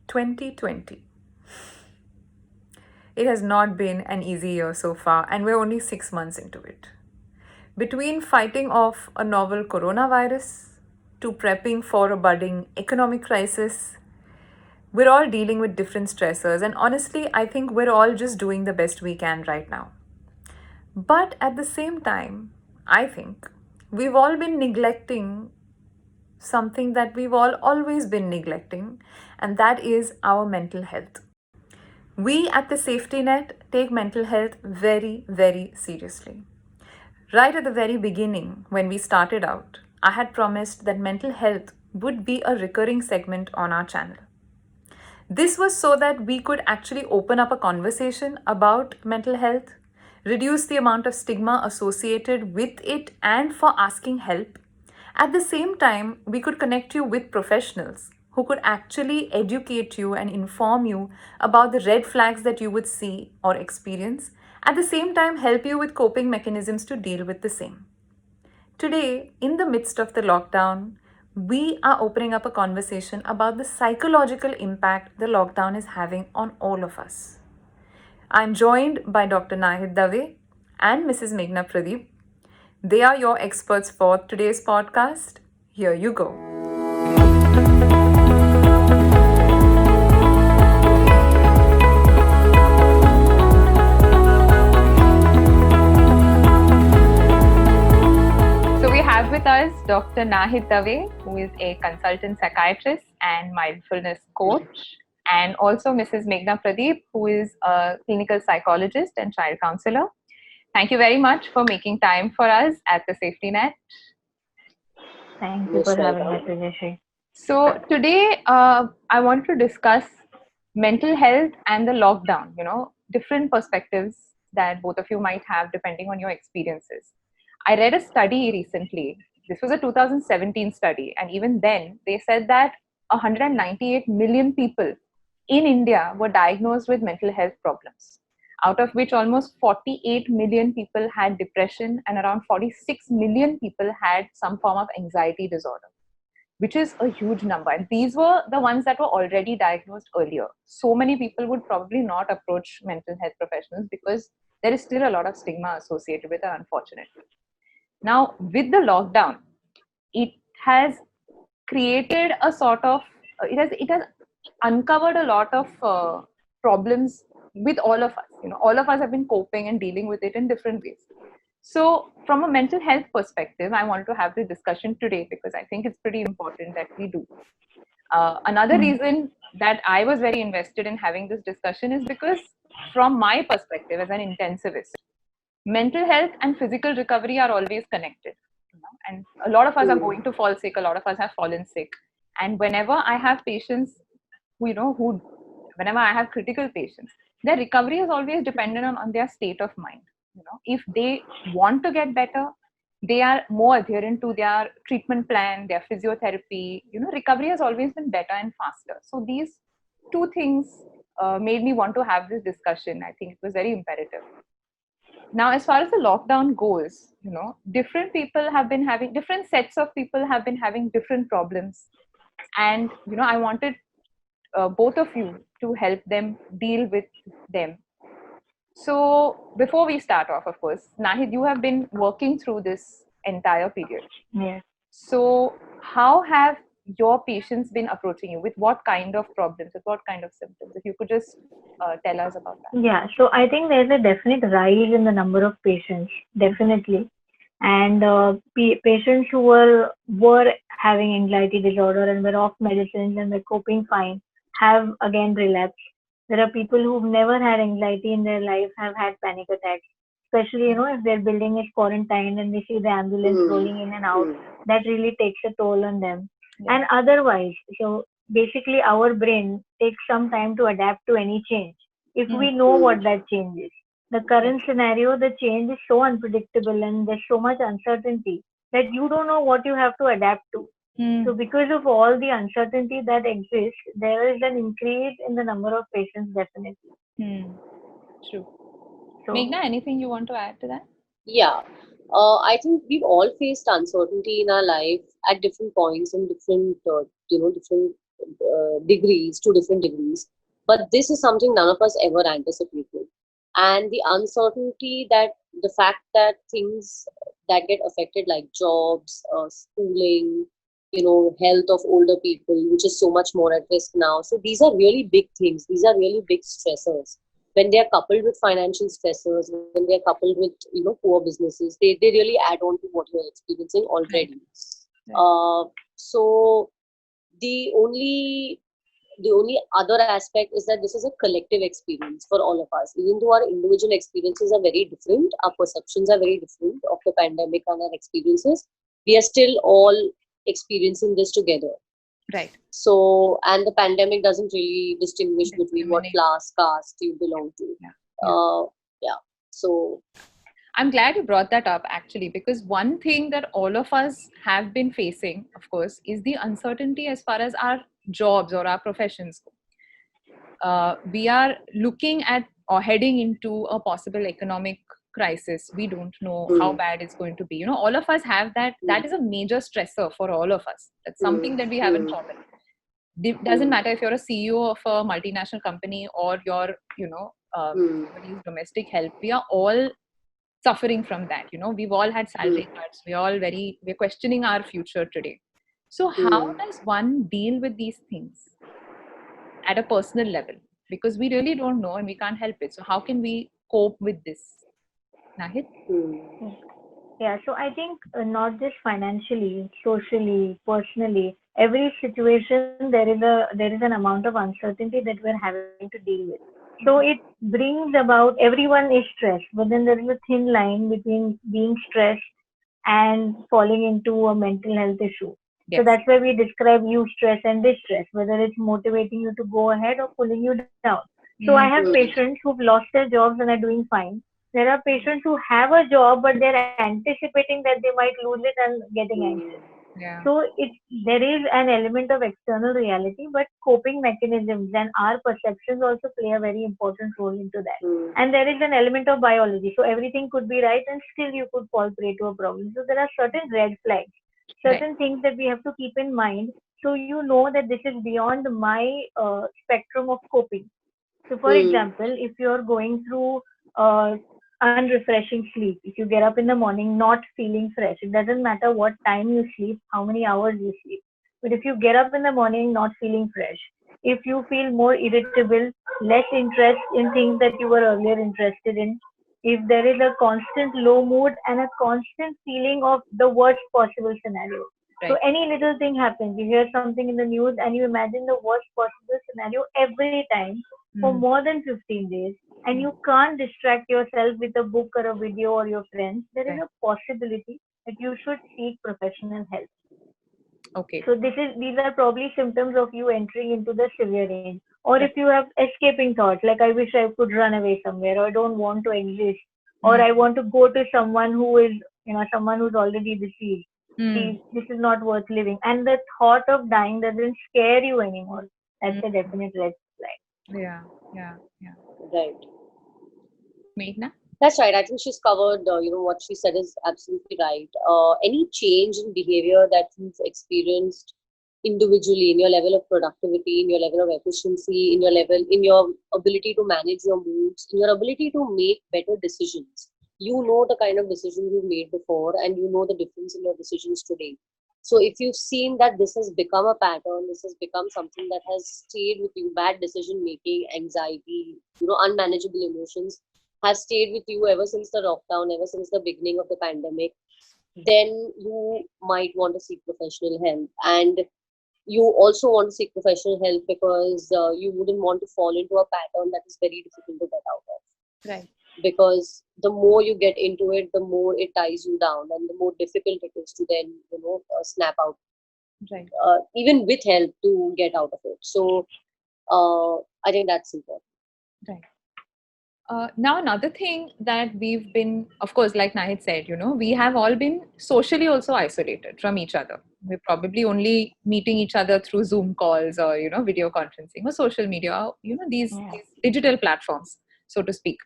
2020. It has not been an easy year so far, and we're only 6 months into it. Between fighting off a novel coronavirus to prepping for a budding economic crisis, we're all dealing with different stressors, and honestly, I think we're all just doing the best we can right now. But at the same time, I think we've all been neglecting something that we've all always been neglecting, and that is our mental health. We at the Safety Net take mental health very, very seriously. Right at the very beginning, when we started out, I had promised that mental health would be a recurring segment on our channel. This was so that we could actually open up a conversation about mental health, reduce the amount of stigma associated with it and for asking help. At the same time, we could connect you with professionals who could actually educate you and inform you about the red flags that you would see or experience, at the same time, help you with coping mechanisms to deal with the same. Today, in the midst of the lockdown, we are opening up a conversation about the psychological impact the lockdown is having on all of us. I'm joined by Dr. Nahid Dave and Mrs. Meghna Pradeep. They are your experts for today's podcast. Here you go. So we have with us Dr. Nahid Dave, who is a consultant psychiatrist and mindfulness coach, and also Mrs. Meghna Pradeep, who is a clinical psychologist and child counselor. Thank you very much for making time for us at the Safety Net. Thank you for having us, Vijay. So today, I want to discuss mental health and the lockdown, different perspectives that both of you might have depending on your experiences. I read a study recently. This was a 2017 study. And even then, they said that 198 million people in India were diagnosed with mental health problems, out of which almost 48 million people had depression and around 46 million people had some form of anxiety disorder, which is a huge number. And these were the ones that were already diagnosed earlier. So many people would probably not approach mental health professionals because there is still a lot of stigma associated with it, unfortunately. Now, with the lockdown, it has created a sort of, it has uncovered a lot of problems with all of us. All of us have been coping and dealing with it in different ways. So, from a mental health perspective, I want to have this discussion today because I think it's pretty important that we do. Another reason that I was very invested in having this discussion is because, from my perspective as an intensivist, mental health and physical recovery are always connected. And a lot of us are going to fall sick, a lot of us have fallen sick. And whenever I have patients whenever I have critical patients, their recovery is always dependent on their state of mind. If they want to get better, they are more adherent to their treatment plan, their physiotherapy. Recovery has always been better and faster. So these two things made me want to have this discussion. I think it was very imperative. Now, as far as the lockdown goes, different sets of people have been having different problems. And, I wanted both of you to help them deal with them. So before we start off, of course, Nahid, you have been working through this entire period. Yes. So how have your patients been approaching you? With what kind of problems, with what kind of symptoms? If you could just tell us about that. Yeah, so I think there's a definite rise in the number of patients, definitely. And patients who were having anxiety disorder and were off medicines and were coping fine have again relapsed. There are people who've never had anxiety in their life have had panic attacks, especially if their building is quarantined and they see the ambulance rolling in and out. That really takes a toll on them. Yeah. And otherwise, so basically our brain takes some time to adapt to any change if we know what that change is. The current scenario, the change is so unpredictable and there's so much uncertainty that you don't know what you have to adapt to. So because of all the uncertainty that exists, there is an increase in the number of patients, definitely. True. So, Meghna, anything you want to add to that? Yeah. I think we've all faced uncertainty in our life at different points and different degrees, to different degrees. But this is something none of us ever anticipated. And the uncertainty, that the fact that things that get affected, like jobs, schooling, health of older people, which is so much more at risk now. So these are really big things. These are really big stressors. When they are coupled with financial stressors, when they are coupled with poor businesses, they really add on to what you're experiencing already. So the only other aspect is that this is a collective experience for all of us. Even though our individual experiences are very different, our perceptions are very different of the pandemic and our experiences, we are still all experiencing this together. Right. So, and the pandemic doesn't really distinguish between what class, caste you belong to. So I'm glad you brought that up, actually, because one thing that all of us have been facing, of course, is the uncertainty as far as our jobs or our professions go. We are looking at or heading into a possible economic crisis. We don't know how bad it's going to be. All of us have that. That is a major stressor for all of us. That's something that we haven't thought of. It doesn't matter if you're a CEO of a multinational company or you're, somebody's domestic help. We are all suffering from that. We've all had salary cuts. We're questioning our future today. So how does one deal with these things at a personal level? Because we really don't know and we can't help it. So how can we cope with this? Nahid? Yeah, so I think not just financially, socially, personally, every situation there is an amount of uncertainty that we're having to deal with. So it brings about, everyone is stressed, but then there is a thin line between being stressed and falling into a mental health issue. Yes. So that's why we describe eustress and distress, whether it's motivating you to go ahead or pulling you down. So I have patients who've lost their jobs and are doing fine. There are patients who have a job, but they're anticipating that they might lose it and getting anxious. Yeah. So there is an element of external reality, but coping mechanisms and our perceptions also play a very important role into that. And there is an element of biology. So everything could be right and still you could fall prey to a problem. So there are certain red flags, certain things that we have to keep in mind. So you know that this is beyond my spectrum of coping. So for example, if you're going through unrefreshing sleep, if you get up in the morning not feeling fresh, it doesn't matter what time you sleep, how many hours you sleep. But if you get up in the morning not feeling fresh, if you feel more irritable, less interest in things that you were earlier interested in, if there is a constant low mood and a constant feeling of the worst possible scenario. So any little thing happens, you hear something in the news and you imagine the worst possible scenario every time for more than 15 days, and you can't distract yourself with a book or a video or your friends, there is a possibility that you should seek professional help. Okay. So these are probably symptoms of you entering into the severe range. Or if you have escaping thoughts, like I wish I could run away somewhere, or I don't want to exist, or I want to go to someone who is, someone who's already deceased. This is not worth living. And the thought of dying doesn't scare you anymore. That's a definite red flag. Yeah. Right. Meghna? That's right. I think she's covered, what she said is absolutely right. Any change in behavior that you've experienced individually in your level of productivity, in your level of efficiency, in your ability to manage your moods, in your ability to make better decisions. You know the kind of decisions you've made before, and you know the difference in your decisions today. So if you've seen that this has become a pattern, this has become something that has stayed with you, bad decision making, anxiety, unmanageable emotions, has stayed with you ever since the lockdown, ever since the beginning of the pandemic, then you might want to seek professional help. And you also want to seek professional help because you wouldn't want to fall into a pattern that is very difficult to get out of. Right. Because the more you get into it, the more it ties you down, and the more difficult it is to then, snap out. Right. Even with help to get out of it. So I think that's important. Right. Now, another thing that we've been, of course, like Nahid said, we have all been socially also isolated from each other. We're probably only meeting each other through Zoom calls or, video conferencing or social media, these digital platforms, so to speak.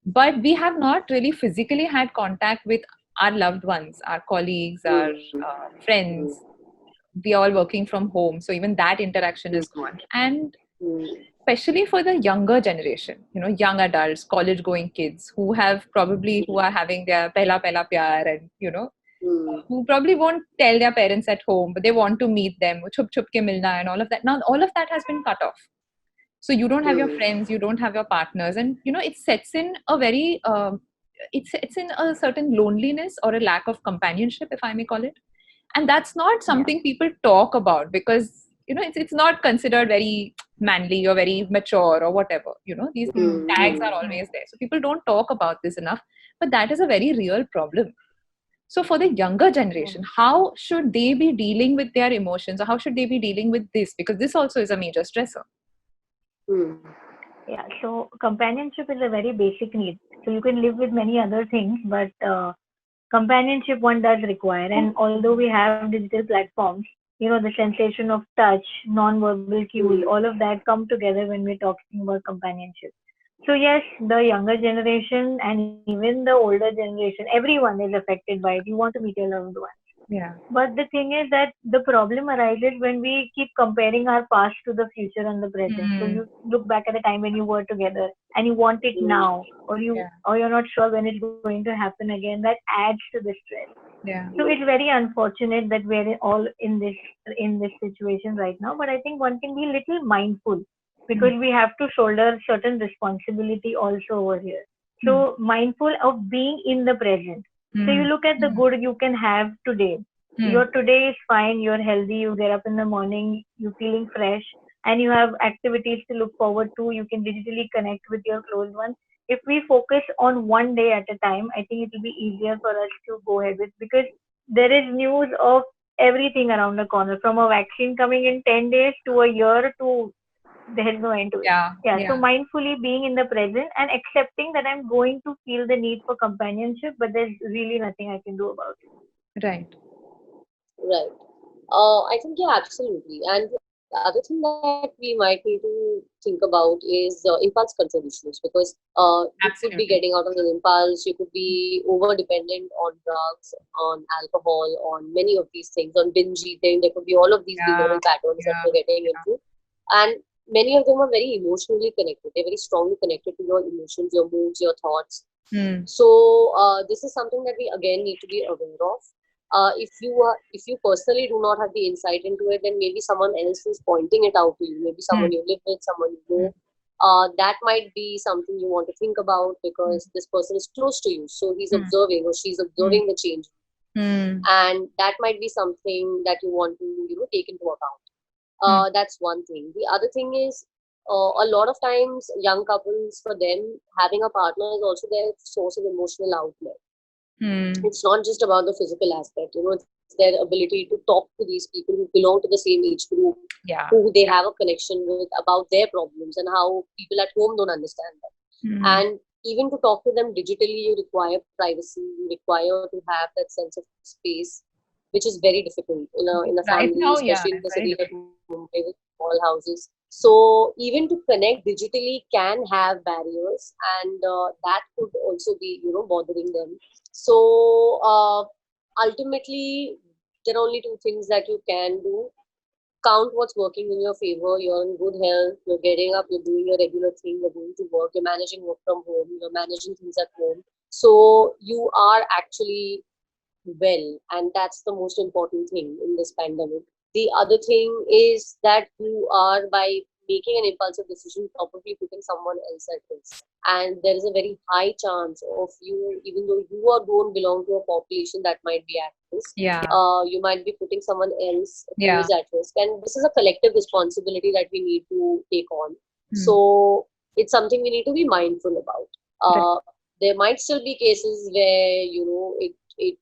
But we have not really physically had contact with our loved ones, our colleagues, our friends, we are all working from home, so even that interaction is gone. And Mm. especially for the younger generation, young adults, college going kids who are having their pehla pyar, and Mm. who probably won't tell their parents at home, but they want to meet them, chup chup ke milna and all of that. Now all of that has been cut off. So you don't have your Mm. friends, you don't have your partners, and it sets in a very it's in a certain loneliness or a lack of companionship, if I may call it. And that's not something people talk about, because it's not considered very manly or very mature or whatever. These tags are always there, so people don't talk about this enough, but that is a very real problem. So for the younger generation, how should they be dealing with their emotions, or how should they be dealing with this, because this also is a major stressor. Mm. Yeah, so companionship is a very basic need. So you can live with many other things, but companionship one does require. And although we have digital platforms, the sensation of touch, non-verbal cues, all of that come together when we're talking about companionship. So yes, the younger generation and even the older generation, everyone is affected by it. You want to meet your loved one. Yeah. But the thing is that the problem arises when we keep comparing our past to the future and the present. So you look back at the time when you were together and you want it now, or you're not sure when it's going to happen again. That adds to the stress. Yeah. So it's very unfortunate that we're all in this situation right now. But I think one can be a little mindful, because we have to shoulder certain responsibility also over here. So mindful of being in the present. So you look at the good you can have today. Your today is fine, you're healthy, you get up in the morning, you're feeling fresh, and you have activities to look forward to. You can digitally connect with your close ones. If we focus on one day at a time, I think it will be easier for us to go ahead with, because there is news of everything around the corner, from a vaccine coming in 10 days to a year to there is no end to it. Yeah. So mindfully being in the present and accepting that I'm going to feel the need for companionship, but there's really nothing I can do about it. Right. I think, yeah, absolutely. And the other thing that we might need to think about is impulse control issues, because you could be getting out on an impulse, you could be over dependent on drugs, on alcohol, on many of these things, on binge eating. There could be all of these behavioral patterns that you're getting into. And many of them are very emotionally connected. They're very strongly connected to your emotions, your moods, your thoughts. So this is something that we again need to be aware of. If you personally do not have the insight into it, then maybe someone else is pointing it out to you. Maybe someone you live with, someone you know. That might be something you want to think about, because this person is close to you, so he's observing or she's observing the change, and that might be something that you want to take into account. That's one thing. The other thing is, a lot of times young couples, for them, having a partner is also their source of emotional outlet. It's not just about the physical aspect, it's their ability to talk to these people who belong to the same age group, who they have a connection with, about their problems and how people at home don't understand them. And even to talk to them digitally, you require privacy, you require to have that sense of space, which is very difficult in a family, especially in the city like Mumbai with small houses. So even to connect digitally can have barriers, and that could also be bothering them. So ultimately, there are only two things that you can do. Count what's working in your favor. You're in good health, you're getting up, you're doing your regular thing, you're going to work, you're managing work from home, you're managing things at home. So you are actually well, and that's the most important thing in this pandemic. The other thing is that you are, by making an impulsive decision, probably putting someone else at risk. And there is a very high chance of you, even though you don't belong to a population that might be at risk, you might be putting someone else who is at risk. And this is a collective responsibility that we need to take on. So it's something we need to be mindful about. There might still be cases where, it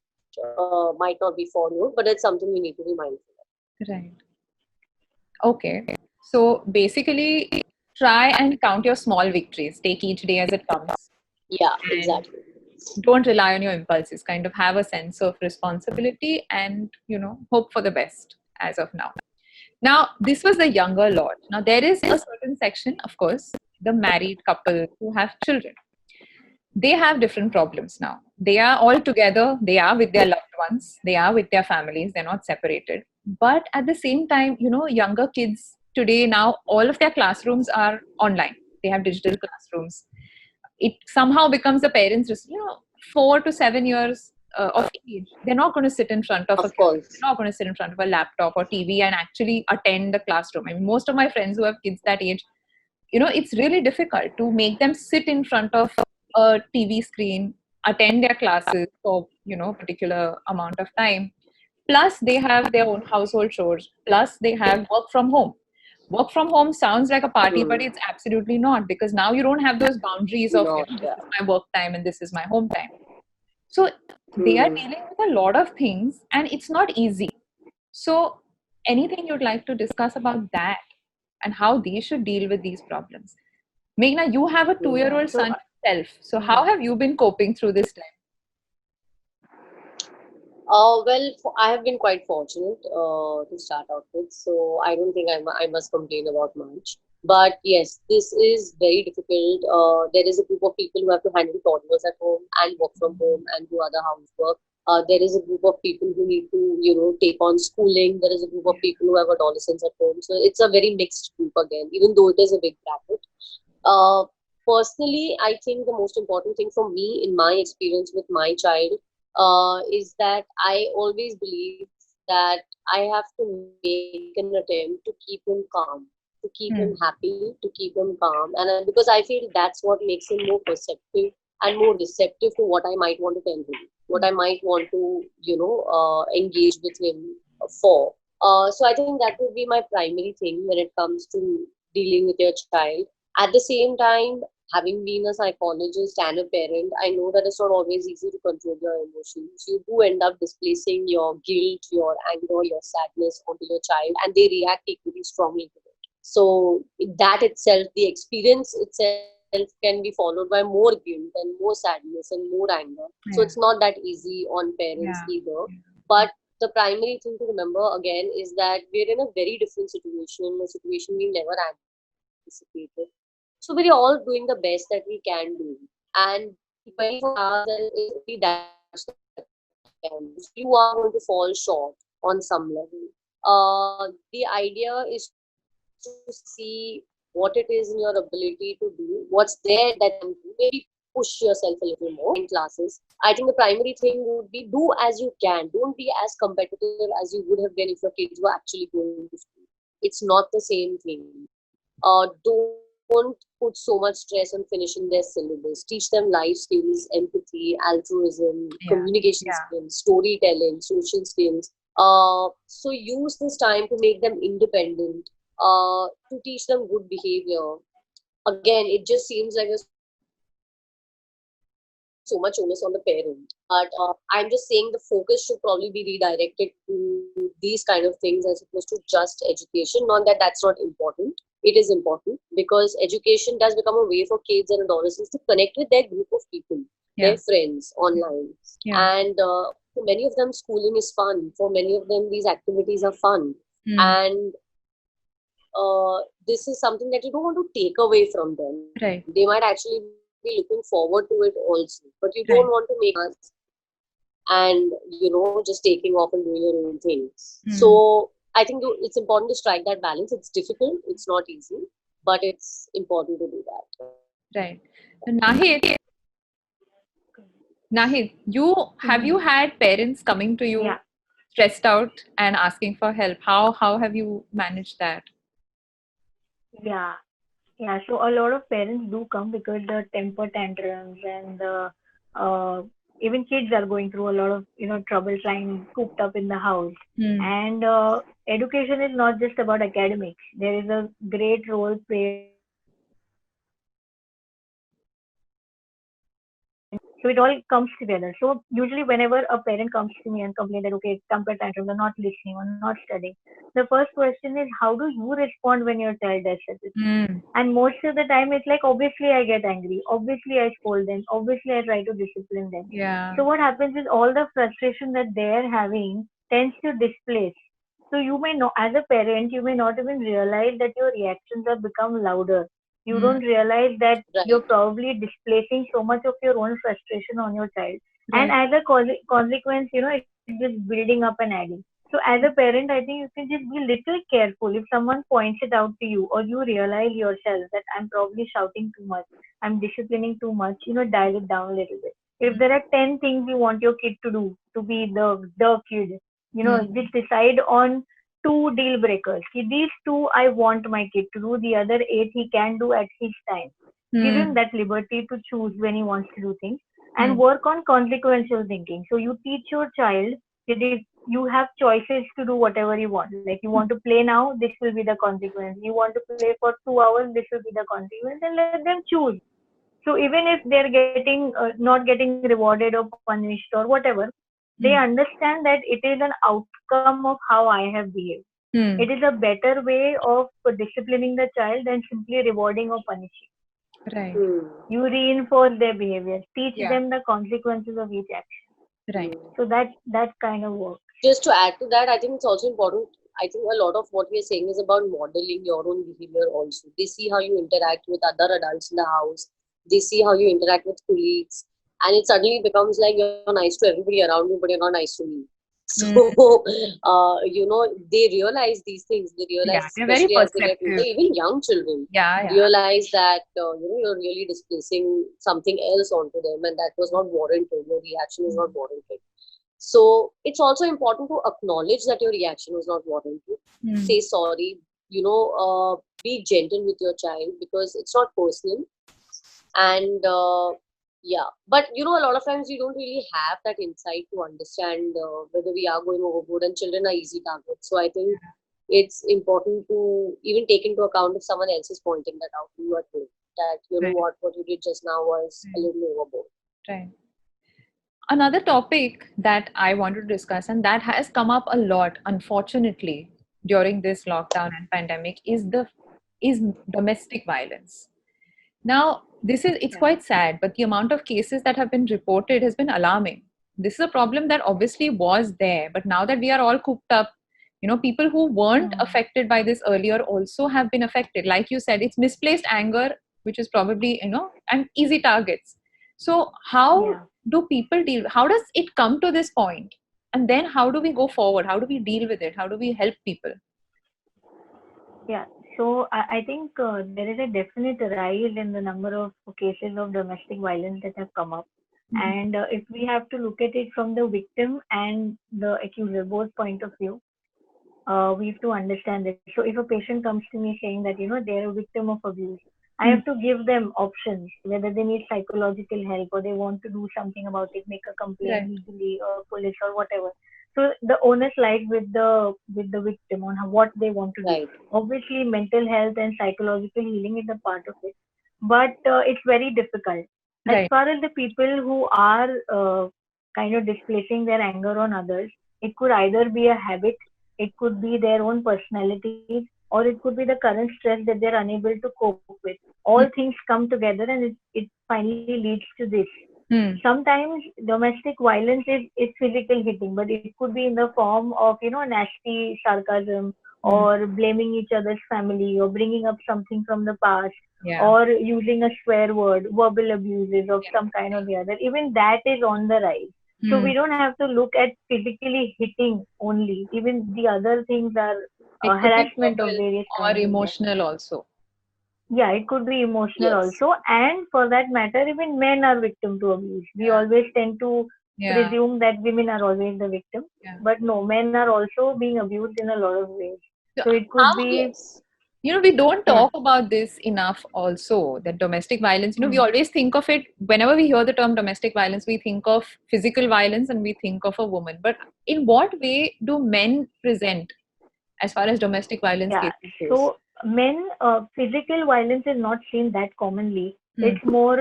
might not be followed, but it's something we need to be mindful of. Right. Okay. So basically, try and count your small victories. Take each day as it comes. Yeah, exactly. Don't rely on your impulses. Kind of have a sense of responsibility and, hope for the best as of now. Now, this was the younger lot. Now, there is a certain section, of course, the married couple who have children. they have different problems now. They are all together, they are with their loved ones, they are with their families, they're not separated. But at the same time, younger kids today now, all of their classrooms are online. They have digital classrooms. It somehow becomes the parents, 4 to 7 years of age. They're not going to sit in front of a Of computer, course. they're not going to sit in front of a laptop or TV and actually attend the classroom. I mean, most of my friends who have kids that age, it's really difficult to make them sit in front of a TV screen, attend their classes for particular amount of time. Plus they have their own household chores, plus they have work from home sounds like a party, but Hmm. it's absolutely not, because now you don't have those boundaries of Not, this yeah. is my work time and this is my home time. So they are Hmm. dealing with a lot of things and it's not easy. So anything you'd like to discuss about that and how they should deal with these problems? Meghna, you have a Hmm. 2-year-old So son yourself. So how yeah, have you been coping through this time? Well, I have been quite fortunate to start out with, so I don't think I must complain about much. But yes, this is very difficult. There is a group of people who have to handle toddlers at home and work from home and do other housework. There is a group of people who need to, take on schooling. There is a group of people who have adolescents at home. So it's a very mixed group again, even though it is a big bracket. Uh, Personally, I think the most important thing for me in my experience with my child is that I always believe that I have to make an attempt to keep him calm, to keep him Hmm. happy, to keep him calm. And because I feel that's what makes him more perceptive and more receptive to what I might want to tell him, what I might want to, engage with him for. So I think that would be my primary thing when it comes to dealing with your child. At the same time, having been a psychologist and a parent, I know that it's not always easy to control your emotions. You do end up displacing your guilt, your anger, your sadness onto your child, and they react equally strongly to it. So, that itself, the experience itself can be followed by more guilt and more sadness and more anger. So, it's Yeah. not that easy on parents Yeah. either. But the primary thing to remember again is that we're in a very different situation, a situation we never anticipated. So we're all doing the best that we can do. And 24 hours is only that much that we can do. So you are going to fall short on some level. The idea is to see what it is in your ability to do, what's there that you can do, maybe push yourself a little more in classes. I think the primary thing would be do as you can. Don't be as competitive as you would have been if your kids were actually going to school. It's not the same thing. Don't put so much stress on finishing their syllabus. Teach them life skills, empathy, altruism, communication Yeah. skills, Yeah. storytelling, social skills. So use this time to make them independent, to teach them good behavior. Again, it just seems like there's so much onus on the parent. But I'm just saying the focus should probably be redirected to these kind of things as opposed to just education. Not that that's not important. It is important because education does become a way for kids and adolescents to connect with their group of people, their friends online. Yeah. And Yeah. for many of them, schooling is fun. For many of them, these activities are fun. And Hmm. this is something that you don't want to take away from them. They might Right. actually be looking forward to it also, but you don't want to make them Right. and just taking off and doing your own things. Hmm. So I think it's important to strike that balance. It's difficult, it's not easy, but it's important to do that. Right. So Nahid, you Mhm. had parents coming to you Yeah, stressed out and asking for help? How have you managed that? yeah, yeah. So a lot of parents do come because the temper tantrums and the uh, even kids are going through a lot of trouble trying cooped up in the house. Hmm. And education is not just about academics. There is a great role played by social interaction, so it all comes together. So usually whenever a parent comes to me and complain that okay, temper tantrums are not listening or not studying, the first question is how do you respond when your child does such a thing? Hmm. And most of the time it's like obviously I get angry, obviously I scold them, obviously I try to discipline them. Yeah. So what happens is all the frustration that they're having tends to displace. So you may not, as a parent, you may not even realize that your reactions have become louder. You don't realize that Right. you're probably displacing so much of your own frustration on your child. And Right. as a consequence, it's just building up and adding. So as a parent, I think you can just be little careful. If someone points it out to you, or you realize yourself that I'm probably shouting too much, I'm disciplining too much, dial it down a little bit. If there are 10 things you want your kid to do to be the kid, just decide on two deal breakers. These two I want my kid to do, the other eight he can do at his time. Give him that liberty to choose when he wants to do things, and work on consequential thinking. So you teach your child that if you have choices to do whatever you want. Like you want to play now, this will be the consequence. You want to play for 2 hours, this will be the consequence, and let them choose. So even if they're getting not getting rewarded or punished or whatever, they understand that it is an outcome of how I have behaved. It is a better way of disciplining the child than simply rewarding or punishing. Right. You reinforce their behavior, teach Yeah. them the consequences of each action. Right. So that kind of works. Just to add to that, I think it's also important. I think a lot of what we are saying is about modeling your own behavior also. They see how you interact with other adults in the house, they see how you interact with colleagues, and it suddenly becomes like you're nice to everybody around you, but you're not nice to me. So, they realize these things. They Yeah, realize, they're very especially as they get older, perceptive. even young children Yeah, yeah. realize that you're really displacing something else onto them, and that was not warranted. Your reaction is not warranted. So it's also important to acknowledge that your reaction was not warranted. Say sorry, be gentle with your child because it's not personal. And yeah, but a lot of times we don't really have that insight to understand whether we are going overboard, and children are easy targets. So I think it's important to even take into account if someone else is pointing that out to you at home, that Right. what you did just now was a little overboard. Right. Another topic that I want to discuss, and that has come up a lot, unfortunately, during this lockdown and pandemic, is domestic violence. Now, it's quite sad, but the amount of cases that have been reported has been alarming. This is a problem that obviously was there, but now that we are all cooped up, people who weren't affected by this earlier also have been affected. Like you said, it's misplaced anger, which is probably, and easy targets. So, how do people deal? How does it come to this point? And then how do we go forward? How do we deal with it? How do we help people? Yeah. So I think there is a definite rise in the number of cases of domestic violence that have come up. And if we have to look at it from the victim and the accuser, both point of view, we have to understand this. So if a patient comes to me saying that, they're a victim of abuse, I have to give them options, whether they need psychological help or they want to do something about it, make a complaint legally or police or whatever. So the onus lies with the victim on what they want to do. Right. Obviously, mental health and psychological healing is a part of it, but it's very difficult. As far as the people who are kind of displacing their anger on others, it could either be a habit, it could be their own personalities, or it could be the current stress that they're unable to cope with. All things come together and it finally leads to this. Sometimes domestic violence is physical hitting, but it could be in the form of, nasty sarcasm or blaming each other's family or bringing up something from the past or using a swear word, verbal abuses of some kind or the other. Even that is on the rise. So we don't have to look at physically hitting only. Even the other things are It could be harassment of verbal various or kinds. emotional also. Yeah, it could be emotional Yes. also. And for that matter, even men are victim to abuse. We always tend to presume that women are always the victim. But no, men are also being abused in a lot of ways. So it could be, Yes. We don't talk about this enough also, that domestic violence, we always think of it, whenever we hear the term domestic violence, we think of physical violence and we think of a woman. But in what way do men present as far as domestic violence cases goes? So men, physical violence is not seen that commonly. It's more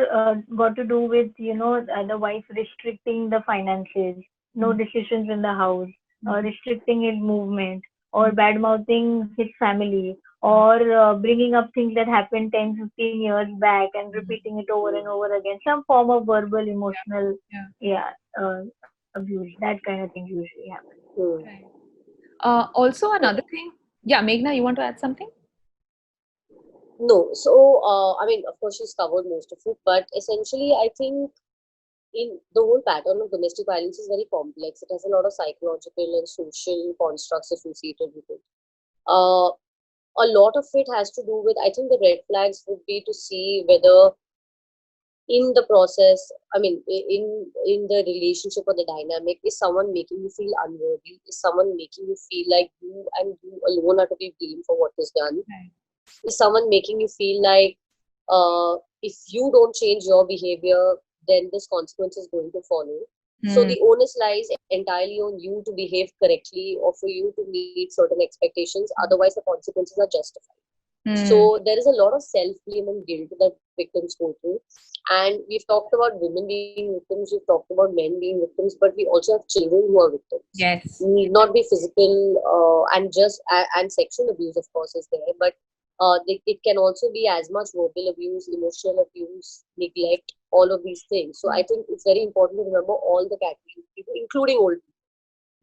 got to do with, the wife restricting the finances, no decisions in the house, restricting his movement, or bad mouthing his family, or bringing up things that happened 10, 15 years back and repeating it over and over again. Some form of verbal, emotional, abuse. That kind of thing usually happens. Also, another thing. Yeah, Meghna, you want to add something? No, so I mean, of course, she's covered most of it, but essentially, I think in the whole pattern of domestic violence is very complex. It has a lot of psychological and social constructs associated with it. Uh, a lot of it has to do with, I think the red flags would be to see whether in the process, I mean, in the relationship or the dynamic, is someone making you feel unworthy? Is someone making you feel like you and you alone are to be blamed for what is done? Right. Is someone making you feel like if you don't change your behavior, then this consequence is going to follow? So Hmm. the onus lies entirely on you to behave correctly or for you to meet certain expectations, otherwise the consequences are justified. Hmm. So there is a lot of self-blame and guilt that victims go through. And we've talked about women being victims, we've talked about men being victims, but we also have children who are victims. Yes. Need not be physical and sexual abuse, of course, is there, but it can also be as much verbal abuse, emotional abuse, neglect, all of these things. So I think it's very important to remember all the categories of people, including old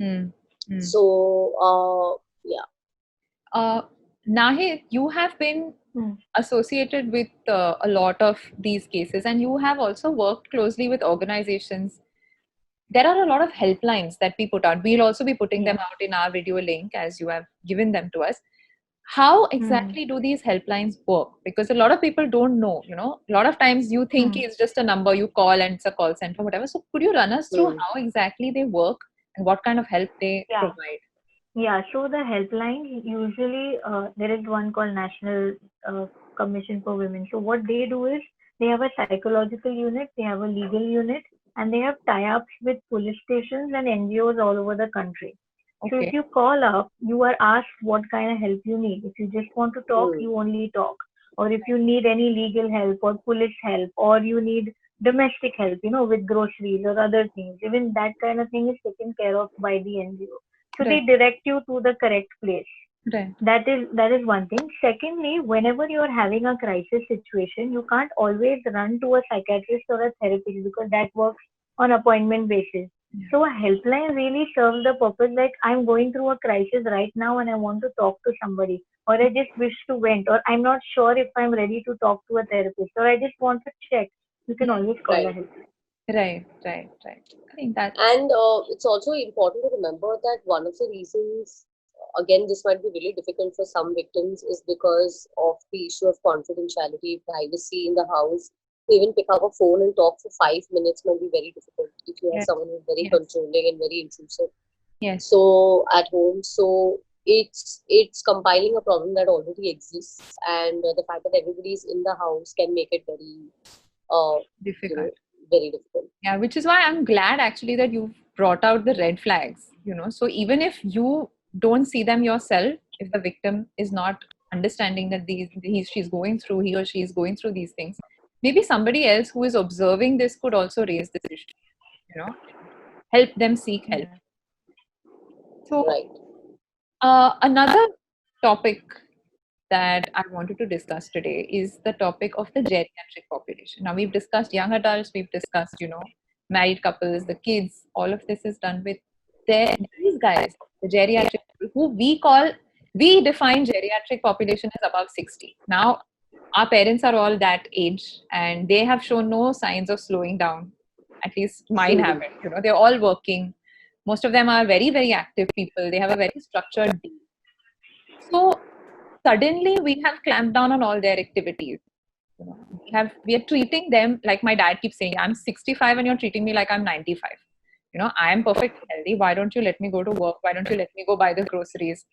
people. Hmm. Hmm. So yeah. Nahid, you have been Mm. associated with a lot of these cases, and you have also worked closely with organizations. There are a lot of helplines that we put out. We'll also be putting them Yeah. out in our video link as you have given them to us. How Mm. exactly do these helplines work? Because a lot of people don't know, you know, a lot of times you think Mm. it's just a number you call and it's a call center, whatever. So could you run us through Hmm. how exactly they work and what kind of help they Yeah. provide? Yeah, so the helpline usually there is one called National Commission for Women. So what they do is they have a psychological unit, they have a legal unit, and they have tie-ups with police stations and NGOs all over the country. So if Okay. you call up, you are asked what kind of help you need. If you just want to talk, Hmm. you only talk. Or if you need any legal help or police help, or you need domestic help, with groceries or other things, even that kind of thing is taken care of by the NGO. So they Right. direct you to the correct place. Right. That is one thing. Secondly, whenever you are having a crisis situation, you can't always run to a psychiatrist or a therapist because that works on appointment basis. Yeah. So a helpline really serves the purpose like I'm going through a crisis right now and I want to talk to somebody, or I just wish to vent, or I'm not sure if I'm ready to talk to a therapist, or I just want to check. You can always call a Right. helpline. Right. Right. Right. I think that's And it's also important to remember that one of the reasons, again, this might be really difficult for some victims, is because of the issue of confidentiality, privacy in the house. To even pick up a phone and talk for 5 minutes might be very difficult if you have yes. someone who's very Yes. controlling and very intrusive. Yes. So at home, so it's compiling a problem that already exists, and the fact that everybody's in the house can make it very, uh, you Difficult. know, very difficult. Yeah, which is why I'm glad actually that you've brought out the red flags, you know. So even if you don't see them yourself, if the victim is not understanding that she's going through, he or she is going through these things, maybe somebody else who is observing this could also raise this issue, you know, help them seek help. Yeah. So Right. another topic that I wanted to discuss today is the topic of the geriatric population. Now, we've discussed young adults, we've discussed, you know, married couples, the kids, all of this is done with these guys, the geriatric people, who we define geriatric population as above 60. Now, our parents are all that age and they have shown no signs of slowing down. At least mine haven't. You know, they're all working. Most of them are very, very active people. They have a very structured day. So suddenly we have clamped down on all their activities. You know, we are treating them like my dad keeps saying, I'm 65 and you're treating me like I'm 95. You know, I am perfectly healthy. Why don't you let me go to work? Why don't you let me go buy the groceries?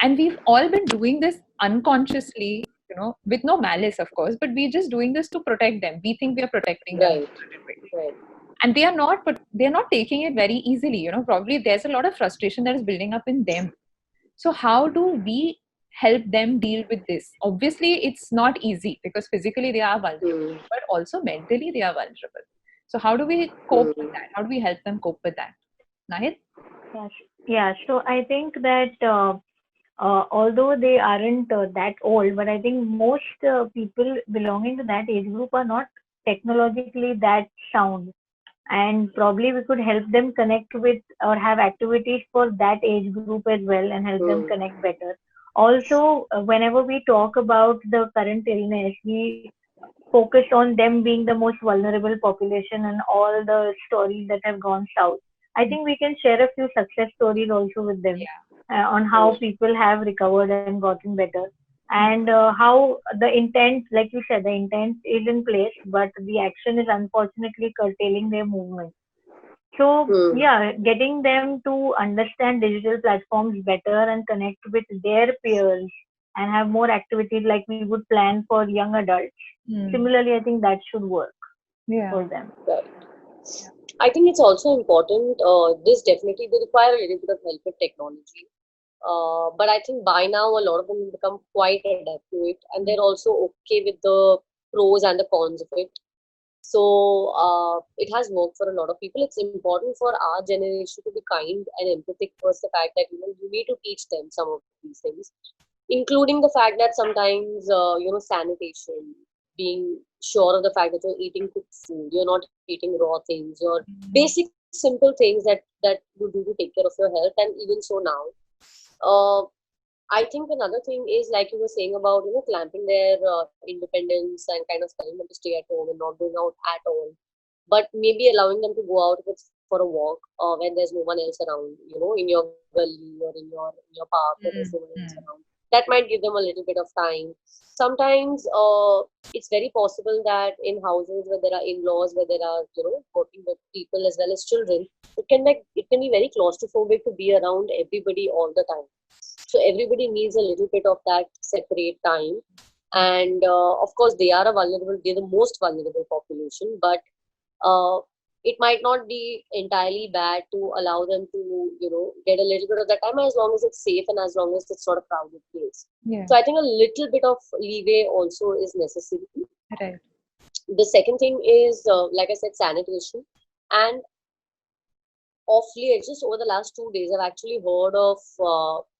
And we've all been doing this unconsciously, you know, with no malice, of course, but we're just doing this to protect them. We think we are protecting them in Right. a certain way. Right. And they are not, but they're not taking it very easily. You know, probably there's a lot of frustration that is building up in them. So, how do we help them deal with this? Obviously, it's not easy because physically they are vulnerable, Hmm. but also mentally they are vulnerable. So, how do we cope with Hmm. that? How do we help them cope with that? Nahid? Yes. Yeah. So I think that although they aren't that old, but I think most people belonging to that age group are not technologically that sound. And probably we could help them connect with or have activities for that age group as well and help them Hmm. connect better. Also, whenever we talk about the current illness, we focus on them being the most vulnerable population and all the stories that have gone south. I think we can share a few success stories also with them on how people have recovered and gotten better. And how the intent, like you said, the intent is in place, but the action is unfortunately curtailing their movement. So, Hmm. yeah, getting them to understand digital platforms better and connect with their peers and have more activities like we would plan for young adults. Similarly, I think that should work Yeah. for them. Right. I think it's also important. This definitely they require a little bit of help with technology. But I think by now a lot of them have become quite adept to it, and they're also okay with the pros and the cons of it. So it has worked for a lot of people. It's important for our generation to be kind and empathic towards the fact that you need to teach them some of these things, including the fact that sometimes sanitation, being sure of the fact that you're eating cooked food, you're not eating raw things, or basic simple things that you do to take care of your health, and even so now. Uh, I think another thing is like you were saying about clamping their independence and kind of telling them to stay at home and not going out at all, but maybe allowing them to go out if it's for a walk when there's no one else around, in your gully or in your park where there's no one else around. That might give them a little bit of time. Sometimes it's very possible that in houses where there are in-laws, where there are working with people as well as children, it can be very claustrophobic to be around everybody all the time. So everybody needs a little bit of that separate time. And of course, they're the most vulnerable population, but uh, it might not be entirely bad to allow them to, get a little bit of that time as long as it's safe and as long as it's not a crowded place. Yeah. So I think a little bit of leeway also is necessary. Right. The second thing is, like I said, sanitation. And of late, just over the last 2 days, I've actually heard of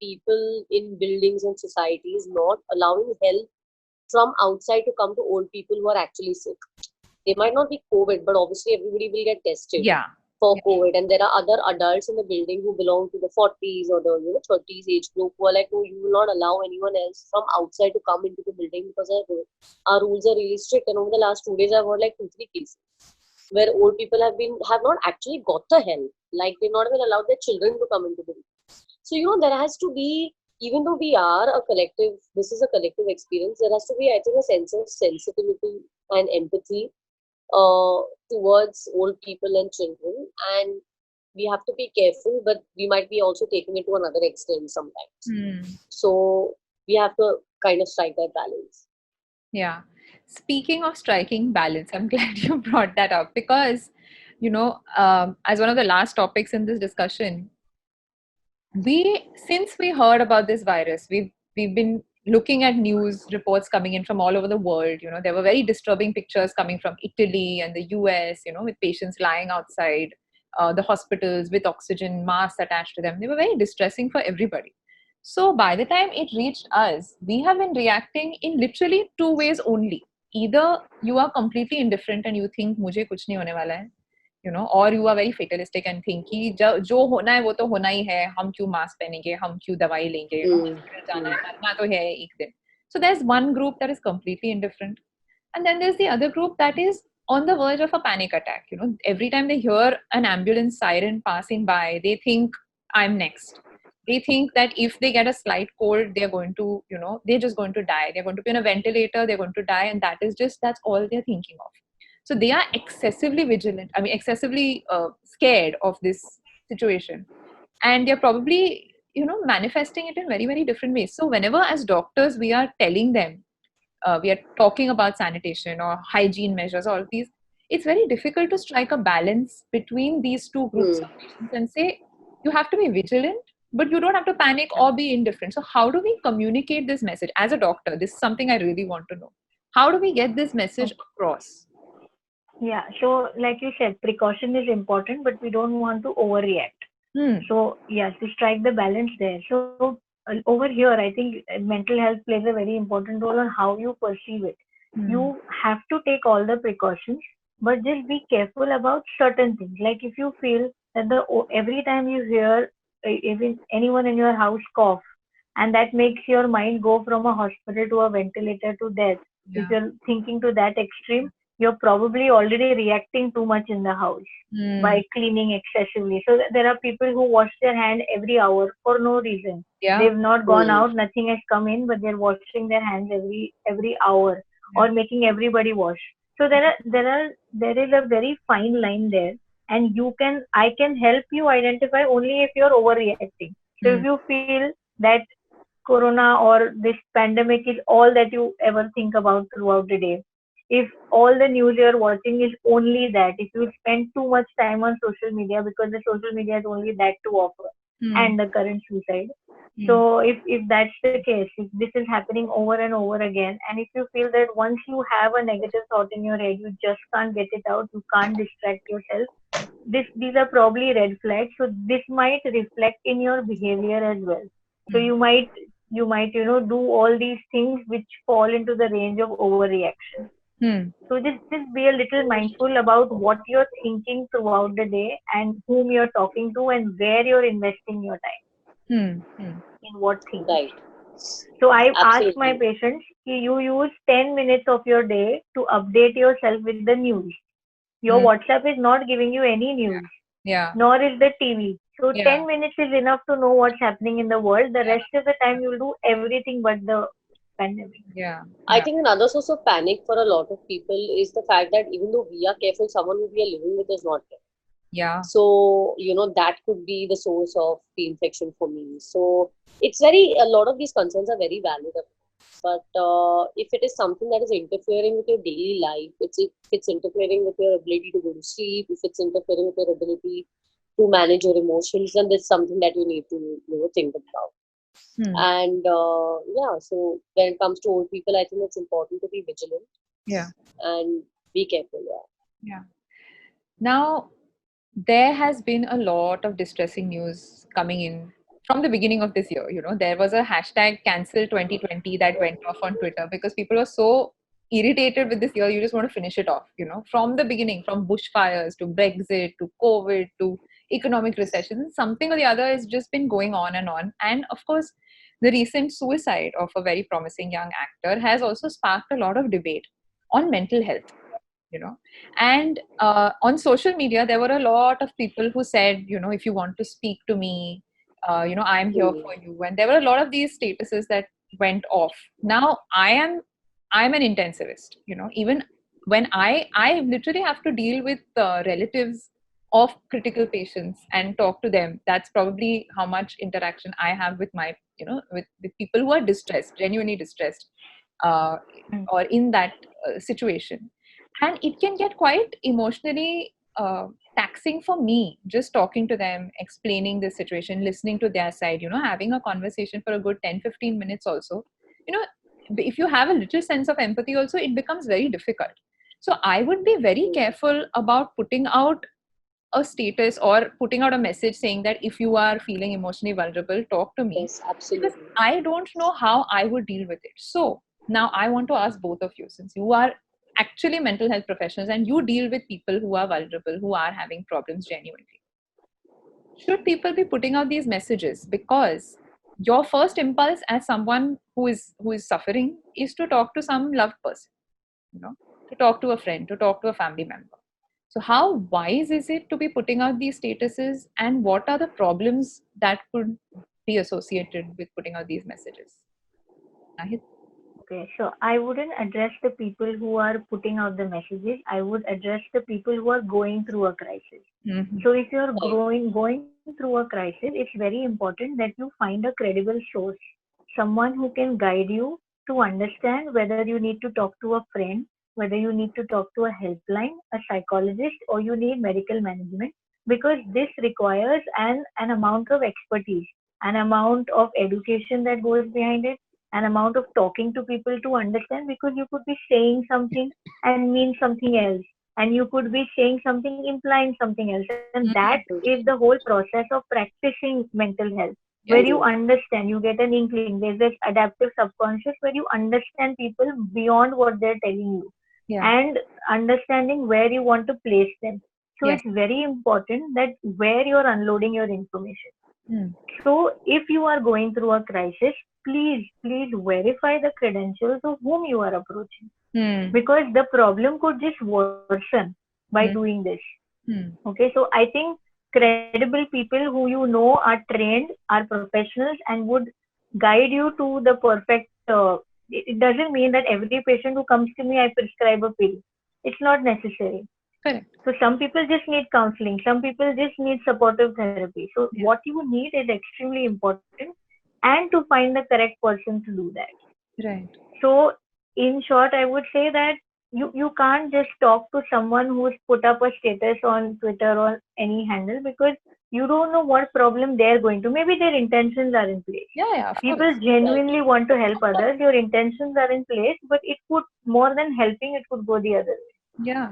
people in buildings and societies not allowing help from outside to come to old people who are actually sick. They might not be COVID, but obviously everybody will get tested Yeah. for COVID. And there are other adults in the building who belong to the 40s or the 30s age group who are like, no, you will not allow anyone else from outside to come into the building because our rules are really strict. And over the last 2 days, I've heard like 2-3 cases where old people have not actually got the help. Like they've not even allowed their children to come into the room. So there has to be, even though we are a collective, this is a collective experience. There has to be, I think, a sense of sensitivity and empathy towards old people and children, and we have to be careful. But we might be also taking it to another extent sometimes. So we have to kind of strike that balance. Yeah. Speaking of striking balance, I'm glad you brought that up because, as one of the last topics in this discussion, since we heard about this virus, we've been looking at news reports coming in from all over the world. There were very disturbing pictures coming from Italy and the US, with patients lying outside the hospitals with oxygen masks attached to them. They were very distressing for everybody. So by the time it reached us, we have been reacting in literally two ways only. Either you are completely indifferent and you think मुझे कुछ नहीं होने वाला है, और you are very fatalistic and think कि जो होना है वो तो होना ही है, हम क्यों मास्क पहनेंगे, हम क्यों दवाई लेंगे, हॉस्पिटल जाना है, मरना तो है एक दिन. So there's one group that is completely indifferent, and then there's the other group that is on the verge of a panic attack. Every time they hear an ambulance siren passing by, they think I'm next. They think that if they get a slight cold, they're going to, they're just going to die. They're going to be on a ventilator, they're going to die, and that's all they're thinking of. So they are excessively vigilant, excessively scared of this situation, and they're probably manifesting it in very, very different ways. So whenever as doctors we are telling them, we are talking about sanitation or hygiene measures, all of these, it's very difficult to strike a balance between these two groups of patients and say you have to be vigilant, but you don't have to panic or be indifferent. So how do we communicate this message as a doctor? This is something I really want to know. How do we get this message across? Yeah, so like you said, precaution is important, but we don't want to overreact. So yes, to strike the balance there. So over here, I think mental health plays a very important role on how you perceive it. You have to take all the precautions, but just be careful about certain things. Like if you feel that every time you hear even anyone in your house cough, and that makes your mind go from a hospital to a ventilator to death. If Yeah. you're thinking to that extreme, you're probably already reacting too much in the house by cleaning excessively. So there are people who wash their hand every hour for no reason. Yeah. They've not gone Hmm. out, nothing has come in, but they're washing their hands every hour, Yeah. or making everybody wash. So there is a very fine line there, and I can help you identify only if you're overreacting. So if you feel that corona or this pandemic is all that you ever think about throughout the day, if all the news you're watching is only that, if you spend too much time on social media because the social media has only that to offer, and the current suicide. So if that's the case, if this is happening over and over again, and if you feel that once you have a negative thought in your head, you just can't get it out, you can't distract yourself, these are probably red flags. So this might reflect in your behavior as well. So you might do all these things which fall into the range of overreaction. So just be a little mindful about what you're thinking throughout the day, and whom you're talking to, and where you're investing your time, in what things. Right. So I've asked my Absolutely. patients, you use 10 minutes of your day to update yourself with the news. Your WhatsApp is not giving you any news, Yeah. nor is the TV. So Yeah. 10 minutes is enough to know what's happening in the world. The rest of the time you'll do everything but the pandemic. Yeah. I Yeah. think another source of panic for a lot of people is the fact that even though we are careful, someone who we are living with is not careful. Yeah. So, that could be the source of the infection for me. So, a lot of these concerns are very valid. But if it is something that is interfering with your daily life, if it's interfering with your ability to go to sleep, if it's interfering with your ability to manage your emotions, then there's something that you need to, think about. And so when it comes to old people, I think it's important to be vigilant. Yeah. And be careful. Yeah. Now, there has been a lot of distressing news coming in from the beginning of this year. There was a hashtag cancel 2020 that went off on Twitter because people were so irritated with this year. You just want to finish it off, from the beginning, from bushfires to Brexit to COVID to economic recession. Something or the other has just been going on and on. And of course, the recent suicide of a very promising young actor has also sparked a lot of debate on mental health. And on social media there were a lot of people who said, if you want to speak to me, I'm here for you, and there were a lot of these statuses that went off. Now I'm an intensivist. Even when I literally have to deal with relatives of critical patients and talk to them, that's probably how much interaction I have with my with people who are distressed, genuinely distressed, uh, Mm. or in that situation. And it can get quite emotionally taxing for me, just talking to them, explaining the situation, listening to their side, having a conversation for a good 10-15 minutes also. If you have a little sense of empathy also, it becomes very difficult. So I would be very careful about putting out a status or putting out a message saying that if you are feeling emotionally vulnerable, talk to me. Yes, Because absolutely. I don't know how I would deal with it. So now I want to ask both of you, since you are actually mental health professionals and you deal with people who are vulnerable, who are having problems genuinely. Should people be putting out these messages? Because your first impulse as someone who is suffering is to talk to some loved person, to talk to a friend, to talk to a family member. So how wise is it to be putting out these statuses, and what are the problems that could be associated with putting out these messages? Nahid? Okay, so I wouldn't address the people who are putting out the messages. I would address the people who are going through a crisis. Mm-hmm. So if you're Right. going through a crisis, it's very important that you find a credible source, someone who can guide you to understand whether you need to talk to a friend, whether you need to talk to a helpline, a psychologist, or you need medical management, because this requires an amount of expertise, an amount of education that goes behind it, an amount of talking to people to understand, because you could be saying something and mean something else, and you could be saying something implying something else, and that is the whole process of practicing mental health, where Yeah. you understand, you get an inkling, there's this adaptive subconscious where you understand people beyond what they're telling you, Yeah. and understanding where you want to place them. So Yes. it's very important that where you're unloading your information. So if you are going through a crisis, please verify the credentials of whom you are approaching, because the problem could just worsen by doing this. Okay, so I think credible people who you know are trained, are professionals, and would guide you to the perfect. It doesn't mean that every patient who comes to me, I prescribe a pill. It's not necessary. Correct. So some people just need counseling. Some people just need supportive therapy. So what you need is extremely important, and to find the correct person to do that. Right. So in short, I would say that you can't just talk to someone who's put up a status on Twitter or any handle, because you don't know what problem they're going to. Maybe their intentions are in place. Yeah, of People course. genuinely want to help others. Your intentions are in place, but it could, more than helping, it could go the other way. Yeah.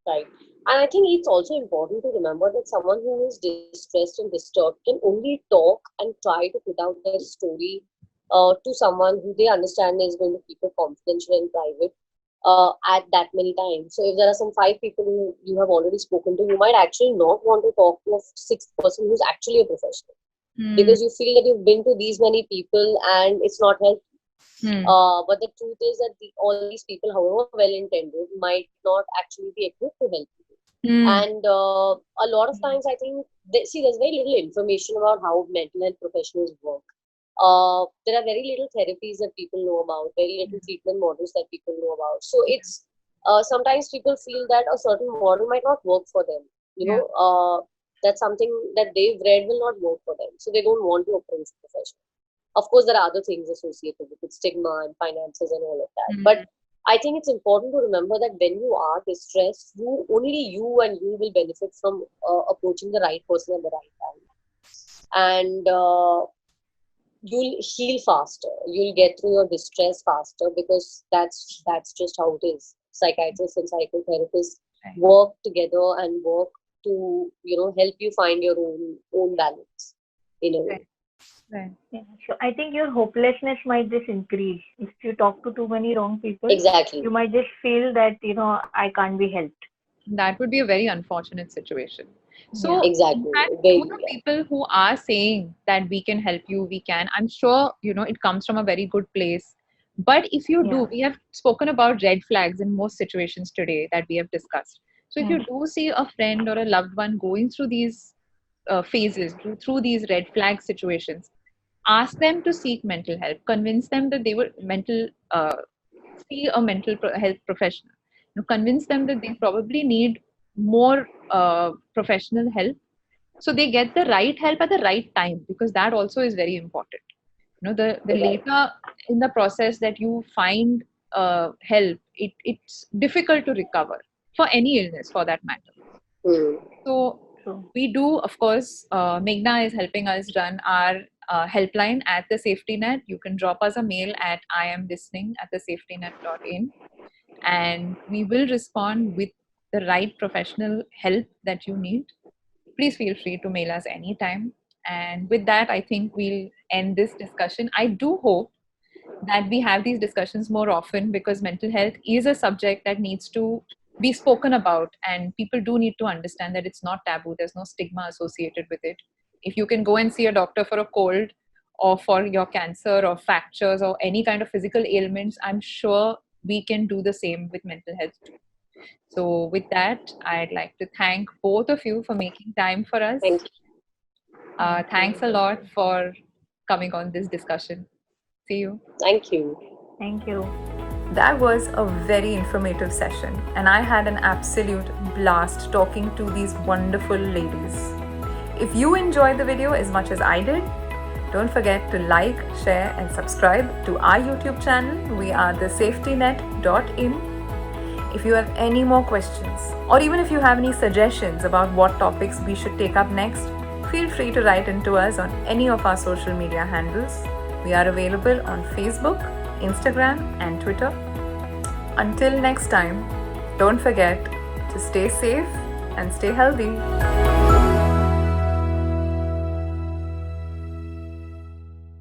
Right. And I think it's also important to remember that someone who is distressed and disturbed can only talk and try to put out their story to someone who they understand is going to keep it confidential and private at that many times. So if there are some 5 people who you have already spoken to, you might actually not want to talk to a 6th person who's actually a professional, because you feel that you've been to these many people and it's not helped. But the truth is that all these people, however well intended, might not actually be equipped to help you. And a lot of times, I think, there's very little information about how mental health professionals work. There are very little therapies that people know about, very little treatment models that people know about. So it's sometimes people feel that a certain model might not work for them. That something that they've read will not work for them. So they don't want to approach a professional. Of course, there are other things associated with it, stigma and finances and all of that. But I think it's important to remember that when you are distressed, only you and you will benefit from approaching the right person at the right time. And you'll heal faster. You'll get through your distress faster, because that's just how it is. Psychiatrists and psychotherapists work together and work to help you find your own balance in a way. Right. Yeah. So I think your hopelessness might just increase if you talk to too many wrong people. Exactly. You might just feel that I can't be helped. That would be a very unfortunate situation. So exactly. In fact, to the people who are saying that we can help you, we can, I'm sure it comes from a very good place. But if you do, we have spoken about red flags in most situations today that we have discussed. So if you do see a friend or a loved one going through these phases, through these red flag situations, ask them to seek mental help. Convince them that they would see a mental health professional. Convince them that they probably need more professional help, so they get the right help at the right time, because that also is very important. The later in the process that you find help, it's difficult to recover for any illness, for that matter. So we do, of course, Meghna is helping us run our helpline at the Safety Net. You can drop us a mail at iamlistening@thesafetynet.in, and we will respond with the right professional help that you need. Please feel free to mail us anytime. And with that, I think we'll end this discussion. I do hope that we have these discussions more often, because mental health is a subject that needs to be spoken about, and people do need to understand that it's not taboo. There's no stigma associated with it. If you can go and see a doctor for a cold or for your cancer or fractures or any kind of physical ailments, I'm sure we can do the same with mental health too. So with that, I'd like to thank both of you for making time for us. Thank you. Thanks a lot for coming on this discussion. See you. Thank you. Thank you. That was a very informative session, and I had an absolute blast talking to these wonderful ladies. If you enjoyed the video as much as I did, don't forget to like, share, and subscribe to our YouTube channel. We are thesafetynet.in. If you have any more questions, or even if you have any suggestions about what topics we should take up next, feel free to write into us on any of our social media handles. We are available on Facebook, Instagram, and Twitter. Until next time, don't forget to stay safe and stay healthy.